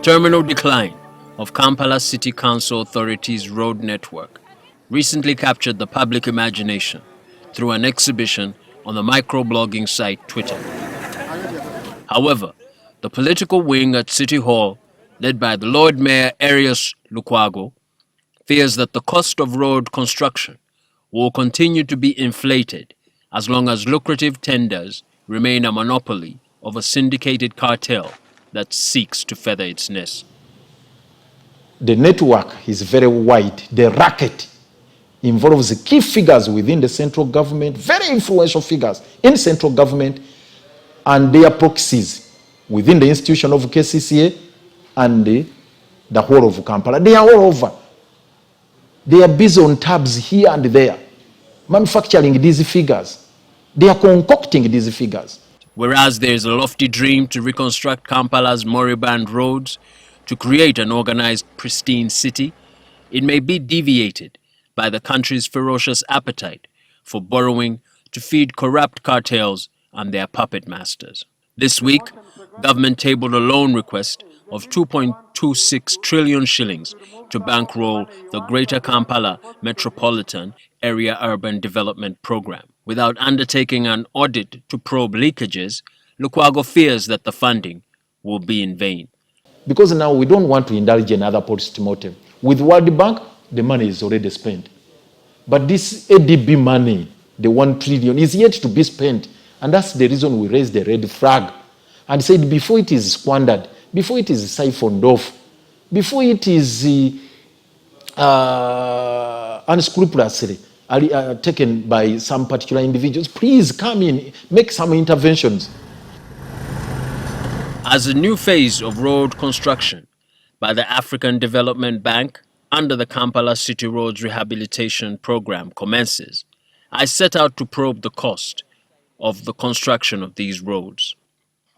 terminal decline of Kampala City Council Authority's road network recently captured the public imagination through an exhibition on the microblogging site Twitter. However, the political wing at City Hall, led by the Lord Mayor Arius Lukwago, fears that the cost of road construction will continue to be inflated as long as lucrative tenders remain a monopoly of a syndicated cartel that seeks to feather its nest. The network is very wide. The racket involves key figures within the central government, very influential figures in central government, and their proxies within the institution of KCCA and the whole of Kampala. They are all over. They are busy on tabs here and there, manufacturing these figures. They are concocting these figures. Whereas there is a lofty dream to reconstruct Kampala's moribund roads, to create an organized, pristine city, it may be deviated by the country's ferocious appetite for borrowing to feed corrupt cartels and their puppet masters. This week, government tabled a loan request of 2.26 trillion shillings to bankroll the Greater Kampala Metropolitan Area Urban Development Program. Without undertaking an audit to probe leakages, Lukwago fears that the funding will be in vain. Because now we don't want to indulge in another post-mortem. With World Bank, the money is already spent. But this ADB money, the 1 trillion, is yet to be spent. And that's the reason we raised the red flag and said before it is squandered, before it is siphoned off, before it is unscrupulously taken by some particular individuals, please come in, make some interventions. As a new phase of road construction by the African Development Bank under the Kampala City Roads Rehabilitation Program commences, I set out to probe the cost of the construction of these roads.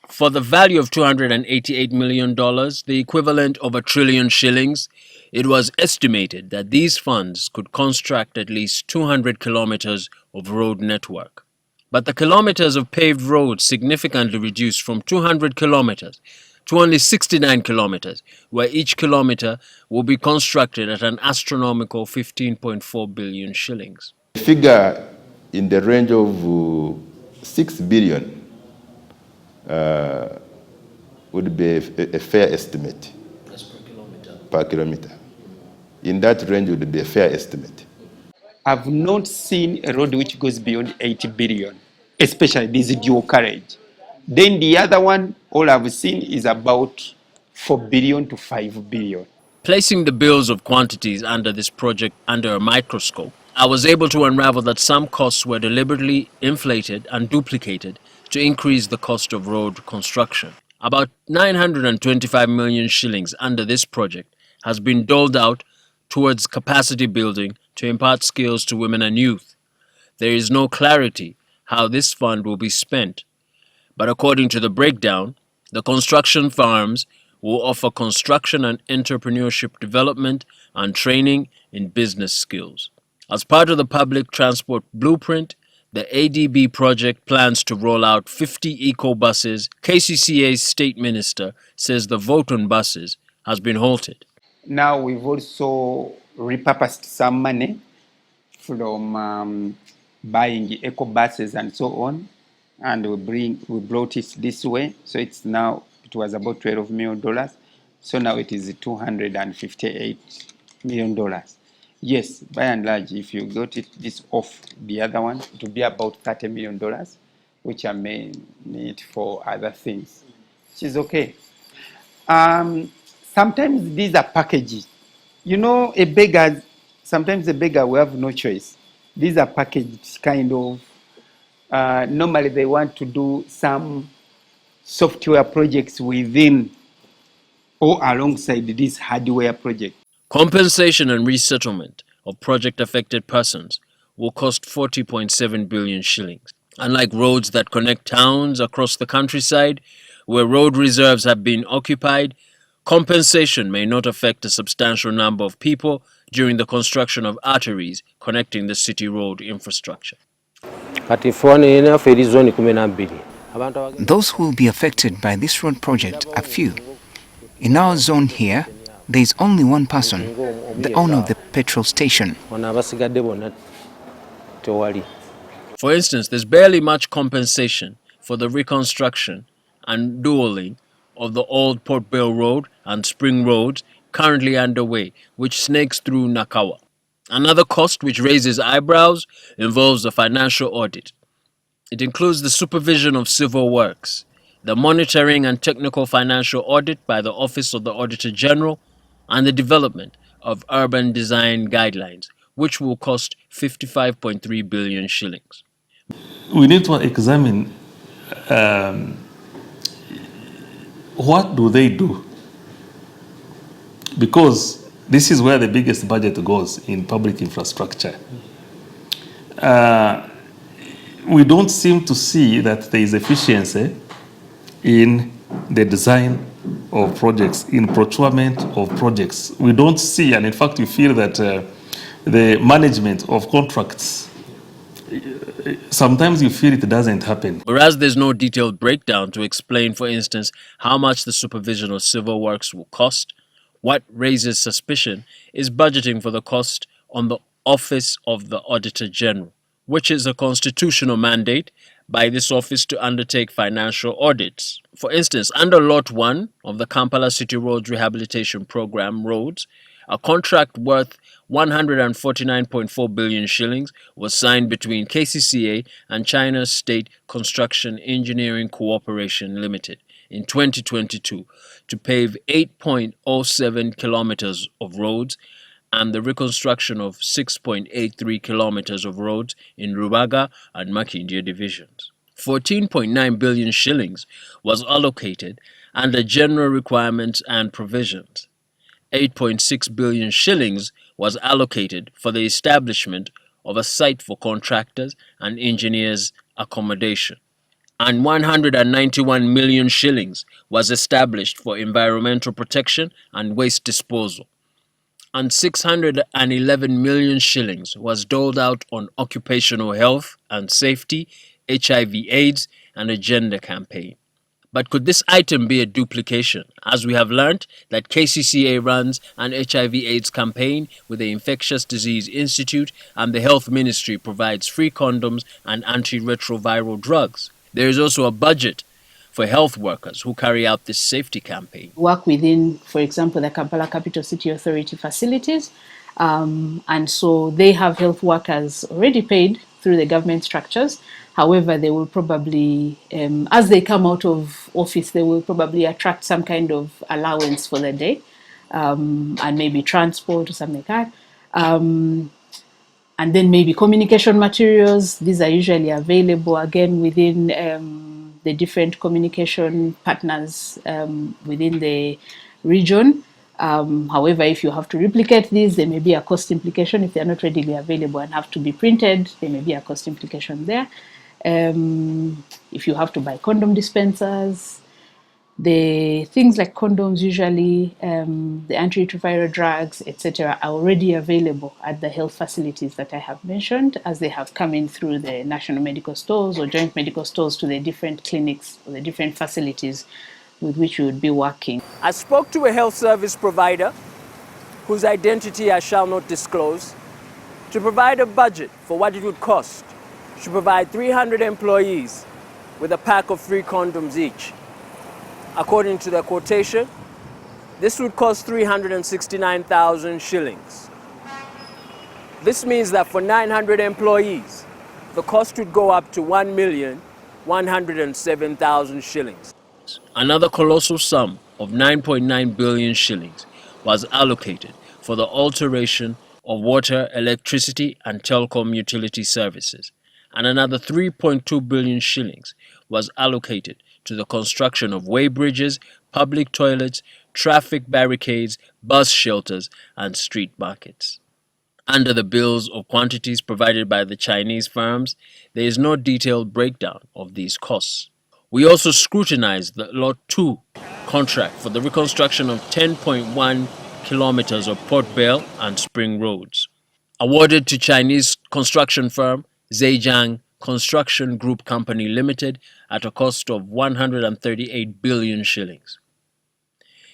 For the value of $288 million, the equivalent of 1 trillion shillings, it was estimated that these funds could construct at least 200 kilometers of road network. But the kilometers of paved roads significantly reduced from 200 kilometers to only 69 kilometers, where each kilometer will be constructed at an astronomical 15.4 billion shillings. A figure in the range of 6 billion would be a fair estimate. That's per kilometer. Per kilometer. In that range would be a fair estimate. I've not seen a road which goes beyond 80 billion, especially this dual carriage. Then the other one, all I've seen is about 4 billion to 5 billion. Placing the bills of quantities under this project under a microscope, I was able to unravel that some costs were deliberately inflated and duplicated to increase the cost of road construction. About 925 million shillings under this project has been doled out towards capacity building to impart skills to women and youth. There is no clarity how this fund will be spent, but according to the breakdown, the construction firms will offer construction and entrepreneurship development and training in business skills. As part of the public transport blueprint, the ADB project plans to roll out 50 eco-buses. KCCA's state minister says the vote on buses has been halted. Now we've also repurposed some money from buying eco buses and so on, and we brought it this way. So it was about $12 million. So now it is $258 million. Yes, by and large, if you got this off the other one, it would be about $30 million, which I may need for other things, which is okay. Sometimes these are packages. You know, sometimes a beggar will have no choice. These are packaged kind of, normally they want to do some software projects within or alongside this hardware project. Compensation and resettlement of project-affected persons will cost 40.7 billion shillings. Unlike roads that connect towns across the countryside, where road reserves have been occupied, compensation may not affect a substantial number of people during the construction of arteries connecting the city road infrastructure. Those who will be affected by this road project are few. In our zone here, there is only one person, the owner of the petrol station. For instance, there's barely much compensation for the reconstruction and dualling of the old Port Bell Road and Spring Roads currently underway, which snakes through Nakawa. Another cost which raises eyebrows involves the financial audit. It includes the supervision of civil works, the monitoring and technical financial audit by the Office of the Auditor General, and the development of urban design guidelines, which will cost 55.3 billion shillings. We need to examine what do they do, because this is where the biggest budget goes in public infrastructure. We don't seem to see that there is efficiency in the design of projects, in procurement of projects. We don't see, and in fact we feel that the management of contracts, sometimes you feel it doesn't happen. Whereas there's no detailed breakdown to explain, for instance, how much the supervision of civil works will cost, what raises suspicion is budgeting for the cost on the Office of the Auditor General, which is a constitutional mandate by this office to undertake financial audits. For instance, under Lot 1 of the Kampala City Roads Rehabilitation Program roads, a contract worth 149.4 billion shillings was signed between KCCA and China's State Construction Engineering Cooperation Limited in 2022 to pave 8.07 kilometers of roads and the reconstruction of 6.83 kilometers of roads in Rubaga and Makindye divisions. 14.9 billion shillings was allocated under general requirements and provisions. 8.6 billion shillings was allocated for the establishment of a site for contractors and engineers' accommodation, and 191 million shillings was established for environmental protection and waste disposal, and 611 million shillings was doled out on occupational health and safety, HIV/AIDS, and a gender campaign. But could this item be a duplication, as we have learnt that KCCA runs an HIV/AIDS campaign with the Infectious Disease Institute and the Health Ministry provides free condoms and antiretroviral drugs? There is also a budget for health workers who carry out this safety campaign. Work within, for example, the Kampala Capital City Authority facilities. And so they have health workers already paid through the government structures. However, they will probably, as they come out of office, they will probably attract some kind of allowance for the day, and maybe transport or something like that. And then maybe communication materials. These are usually available again within the different communication partners within the region. However, if you have to replicate these, there may be a cost implication. If they're not readily available and have to be printed, there may be a cost implication there. If you have to buy condom dispensers, the things like condoms, usually the antiretroviral drugs, etc., are already available at the health facilities that I have mentioned, as they have come in through the national medical stores or joint medical stores to the different clinics or the different facilities with which we would be working. I spoke to a health service provider, whose identity I shall not disclose, to provide a budget for what it would cost to provide 300 employees with a pack of 3 condoms each. According to the quotation, this would cost 369,000 shillings. This means that for 900 employees, the cost would go up to 1,107,000 shillings. Another colossal sum of 9.9 billion shillings was allocated for the alteration of water, electricity, and telecom utility services, and another 3.2 billion shillings was allocated to the construction of weighbridges, public toilets, traffic barricades, bus shelters, and street markets. Under the bills of quantities provided by the Chinese firms, there is no detailed breakdown of these costs. We also scrutinized the Lot 2 contract for the reconstruction of 10.1 kilometers of Port Bell and Spring Roads, awarded to Chinese construction firm Zhejiang Construction Group Company Limited at a cost of 138 billion shillings.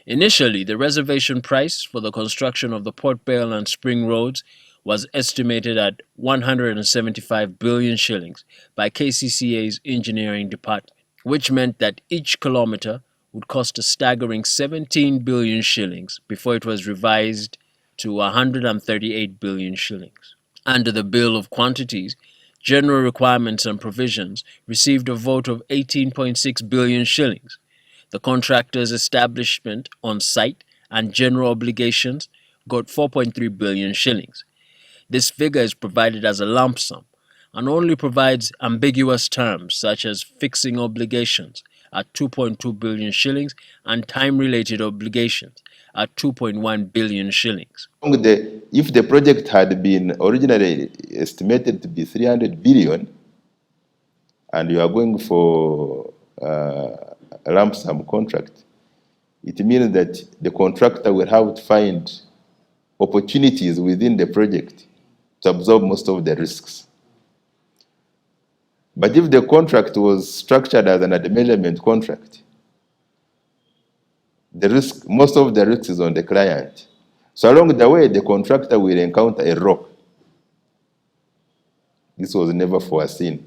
Initially, the reservation price for the construction of the Port Bale and Spring roads was estimated at 175 billion shillings by KCCA's engineering department, which meant that each kilometer would cost a staggering 17 billion shillings before it was revised to 138 billion shillings. Under the Bill of Quantities, General Requirements and Provisions received a vote of 18.6 billion shillings. The contractor's establishment on site and general obligations got 4.3 billion shillings. This figure is provided as a lump sum and only provides ambiguous terms such as fixing obligations at 2.2 billion shillings and time-related obligations at 2.1 billion shillings. If the project had been originally estimated to be 300 billion, and you are going for a lump sum contract, it means that the contractor will have to find opportunities within the project to absorb most of the risks. But if the contract was structured as an measurement contract, most of the risk is on the client. So along the way, the contractor will encounter a rock. This was never foreseen.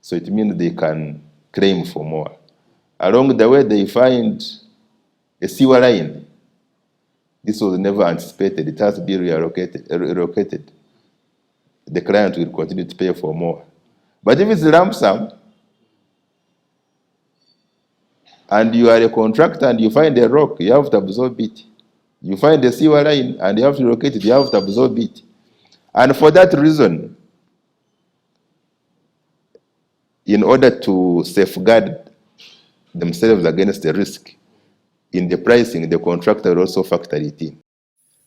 So it means they can claim for more. Along the way, they find a sewer line. This was never anticipated. It has to be relocated. The client will continue to pay for more. But if it's a lump sum, and you are a contractor and you find a rock, you have to absorb it. You find a sewer line and you have to locate it, you have to absorb it. And for that reason, in order to safeguard themselves against the risk, in the pricing, the contractor also factor it in.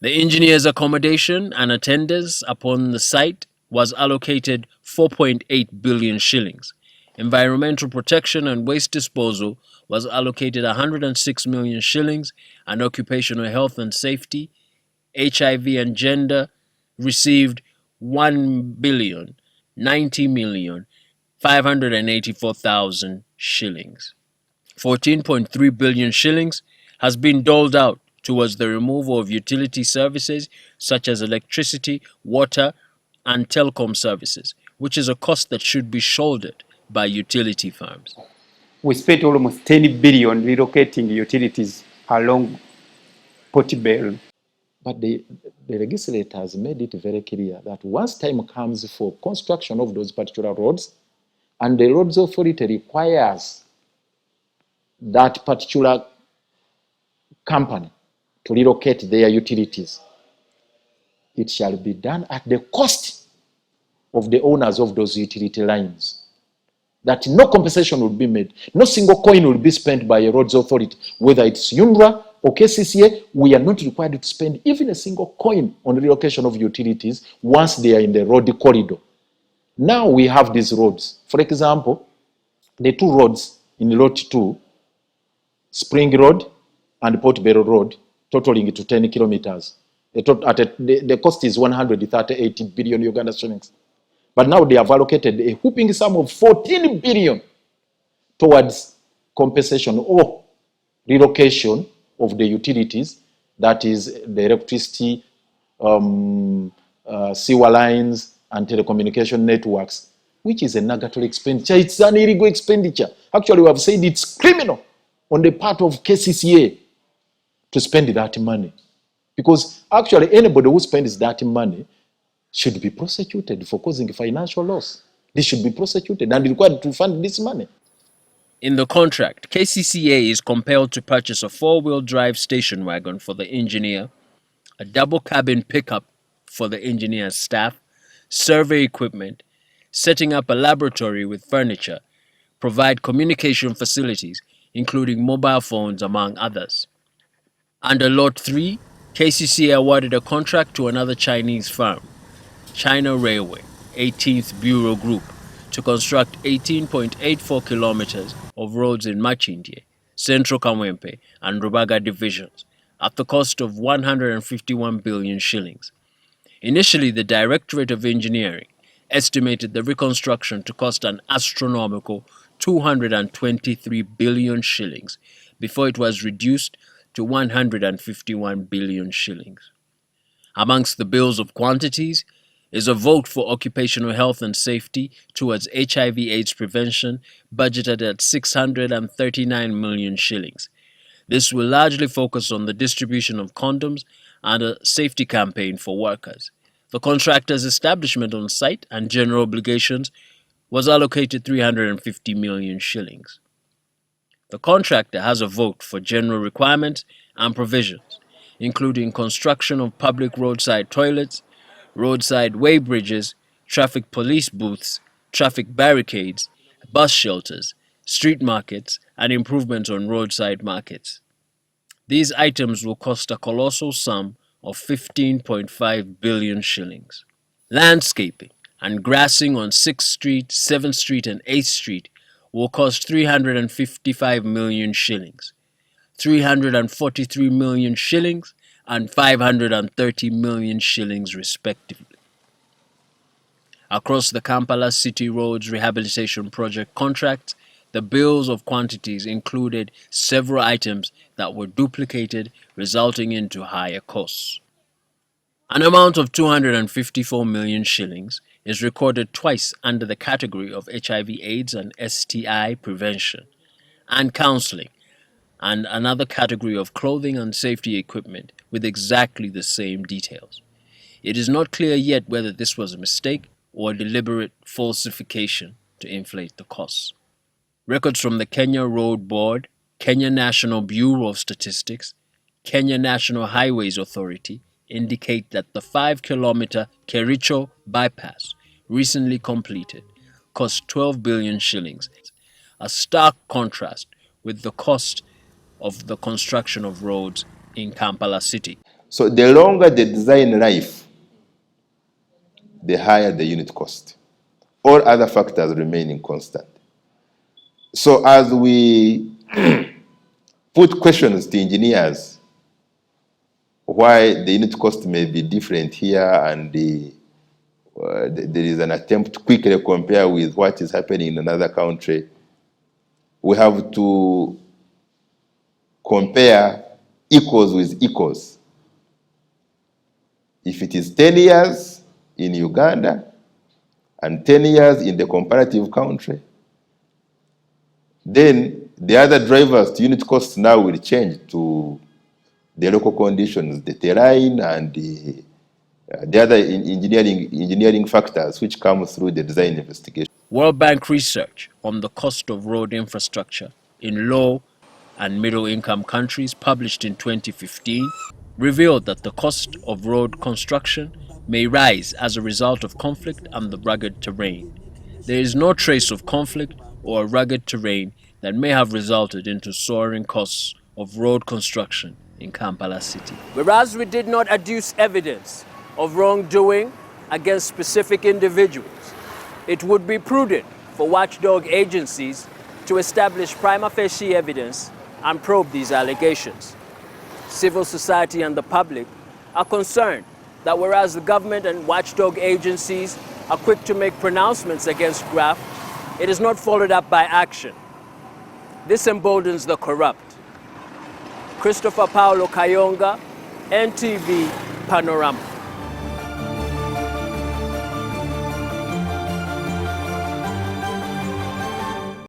The engineer's accommodation and attendance upon the site was allocated 4.8 billion shillings. Environmental protection and waste disposal was allocated 106 million shillings, and occupational health and safety, HIV and gender received 1,090,584,000 shillings. 14.3 billion shillings has been doled out towards the removal of utility services such as electricity, water, and telecom services, which is a cost that should be shouldered by utility firms. We spent almost 10 billion relocating utilities along Port Bale. But the legislator has made it very clear that once time comes for construction of those particular roads, and the roads authority requires that particular company to relocate their utilities, it shall be done at the cost of the owners of those utility lines. That no compensation will be made, no single coin will be spent by a roads authority, whether it's UNRWA or KCCA. We are not required to spend even a single coin on the relocation of utilities once they are in the road corridor. Now we have these roads. For example, the two roads in Lot 2, Spring Road and Port Bale Road, totaling to 10 kilometers. The cost is 138 billion Uganda shillings. But now they have allocated a whooping sum of 14 billion towards compensation or relocation of the utilities, that is the electricity, sewer lines, and telecommunication networks, which is a nugatory expenditure. It's an illegal expenditure. Actually, we have said it's criminal on the part of KCCA to spend that money. Because actually, anybody who spends that money should be prosecuted for causing financial loss. They should be prosecuted and required to fund this money. In the contract, KCCA is compelled to purchase a four-wheel drive station wagon for the engineer, a double cabin pickup for the engineer's staff, survey equipment, setting up a laboratory with furniture, provide communication facilities, including mobile phones, among others. Under Lot 3, KCCA awarded a contract to another Chinese firm, China Railway, 18th Bureau Group, to construct 18.84 kilometers of roads in Machindye, Central Kamwempe, and Rubaga divisions, at the cost of 151 billion shillings. Initially, the Directorate of Engineering estimated the reconstruction to cost an astronomical 223 billion shillings before it was reduced to 151 billion shillings. Amongst the bills of quantities is a vote for occupational health and safety towards HIV/AIDS prevention, budgeted at 639 million shillings. This will largely focus on the distribution of condoms and a safety campaign for workers. The contractor's establishment on site and general obligations was allocated 350 million shillings. The contractor has a vote for general requirements and provisions, including construction of public roadside toilets, roadside weigh bridges, traffic police booths, traffic barricades, bus shelters, street markets, and improvements on roadside markets. These items will cost a colossal sum of 15.5 billion shillings. Landscaping and grassing on 6th Street, 7th Street, and 8th Street will cost 355 million shillings, 343 million shillings, and 530 million shillings respectively. Across the Kampala City Roads Rehabilitation Project contracts, the bills of quantities included several items that were duplicated, resulting into higher costs. An amount of 254 million shillings is recorded twice under the category of HIV/AIDS and STI prevention and counseling, and another category of clothing and safety equipment with exactly the same details. It is not clear yet whether this was a mistake or a deliberate falsification to inflate the costs. Records from the Kenya Road Board, Kenya National Bureau of Statistics, Kenya National Highways Authority indicate that the 5-kilometer Kericho bypass, recently completed, cost 12 billion shillings, a stark contrast with the cost of the construction of roads in Kampala City. So the longer the design life, the higher the unit cost. All other factors remaining constant. So as we put questions to engineers why the unit cost may be different here, and there is an attempt to quickly compare with what is happening in another country, we have to compare equals with equals. If it is 10 years in Uganda and 10 years in the comparative country, then the other drivers to unit costs now will change to the local conditions, the terrain, and the other engineering factors which come through the design investigation. World Bank research on the cost of road infrastructure in low and middle-income countries, published in 2015, revealed that the cost of road construction may rise as a result of conflict and the rugged terrain. There is no trace of conflict or rugged terrain that may have resulted into soaring costs of road construction in Kampala City. Whereas we did not adduce evidence of wrongdoing against specific individuals, it would be prudent for watchdog agencies to establish prima facie evidence and probe these allegations. Civil society and the public are concerned that whereas the government and watchdog agencies are quick to make pronouncements against graft, it is not followed up by action. This emboldens the corrupt. Christopher Paulo Kayonga, NTV Panorama.